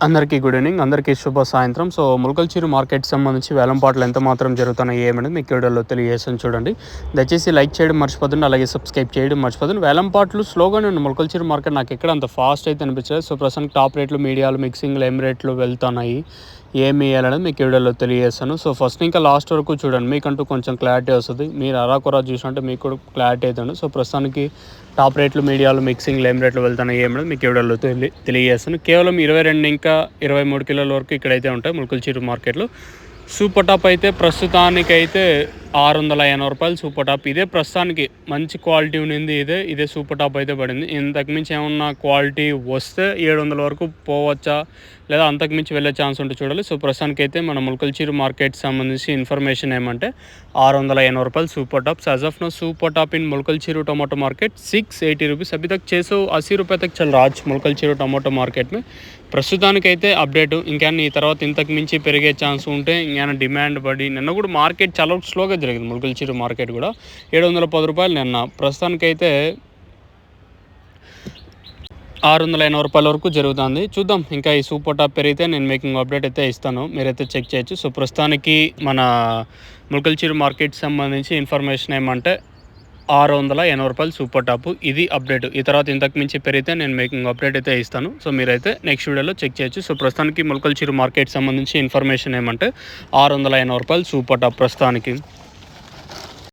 అందరికీ good evening, అందరికీ శుభ సాయంత్రం. సో ములకల్చూరు మార్కెట్ సంబంధించి వేలంపాట్లు ఎంత మాత్రం జరుగుతున్నాయి ఏమనేది మీకు వీడియోలో తెలియజేస్తాను చూడండి. దయచేసి లైక్ చేయడం మర్చిపోతుంది, అలాగే సబ్స్క్రైబ్ చేయడం మర్చిపోతుంది. వేలంపాట్లు స్లోగానే ఉంది. ములకల్చూరు మార్కెట్ నాకు ఎక్కడ అంత ఫాస్ట్ అయితే అనిపించలేదు. సో ప్రస్తుతానికి టాప్ రేట్లు, మీడియాలు, మిక్సింగ్లు ఏం రేట్లు వెళ్తున్నాయి, ఏమి వేయాలనేది మీకు వీడియోలో తెలియజేస్తాను. సో ఫస్ట్ ఇంకా లాస్ట్ వరకు చూడండి, మీకంటూ కొంచెం క్లారిటీ వస్తుంది. మీరు అరాకొరా చూసినట్టే మీకు కూడా క్లారిటీ అవుతుంది. సో ప్రస్తుతానికి టాప్ రేట్లు, మీడియాలు, మిక్సింగ్లు ఏం రేట్లు వెళ్తున్నాయి ఏమనేది మీకు వీడియోలో తెలియజేస్తాను. కేవలం 22 ఇంకా 23 కిలోల వరకు ఇక్కడైతే ఉంటాయి ములకల్చూరు మార్కెట్లో. సూపర్ టాప్ అయితే ప్రస్తుతానికైతే 680 రూపాయలు సూపర్ టాప్. ఇదే ప్రస్తుతానికి మంచి క్వాలిటీ ఉన్నింది. ఇదే సూపర్ టాప్ అయితే పడింది. ఇంతకుమించి ఏమన్నా క్వాలిటీ వస్తే 700 వరకు పోవచ్చా లేదా అంతకుమించి వెళ్ళే ఛాన్స్ ఉంటే చూడాలి. సో ప్రస్తుతానికైతే మన ములకల్చూరు మార్కెట్ సంబంధించి ఇన్ఫర్మేషన్ ఏమంటే 680 రూపాయలు super top. As of now super top in Mulakalacheruvu tomato market 680 rupees. अभी तक 680 रुपये तक चल रहा है मुलकलचीरू टमाटो मार्केट में. ప్రస్తుతానికైతే అప్డేట్. ఇంకేమైనా ఈ తర్వాత ఇంతకు మించి పెరిగే ఛాన్స్ ఉంటే ఇంకేమైనా డిమాండ్ పడి, నిన్న కూడా మార్కెట్ చాలా స్లోగా జరిగింది. ములకల్చూరు మార్కెట్ కూడా 710 రూపాయలు నిన్న. ప్రస్తుతానికైతే 680 రూపాయల వరకు జరుగుతుంది. చూద్దాం, ఇంకా ఈ సూపర్ టాప్ పెరిగితే నేను మేకింగ్ అప్డేట్ అయితే ఇస్తాను, మీరైతే చెక్ చేయొచ్చు. సో ప్రస్తుతానికి మన ములకల్చూరు మార్కెట్ సంబంధించి ఇన్ఫర్మేషన్ ఏమంటే 680 రూపాయలు సూపర్ టాప్. ఇది అప్డేట్. ఈ తర్వాత ఇంతకు మించి పెరిగితే నేను మేకింగ్ అప్డేట్ అయితే ఇస్తాను. సో మీరైతే నెక్స్ట్ వీడియోలో చెక్ చేయొచ్చు. సో ప్రస్తుతానికి ములకల్చూరు మార్కెట్ సంబంధించి ఇన్ఫర్మేషన్ ఏమంటే 680 రూపాయలు సూపర్ టాప్ ప్రస్తుతానికి.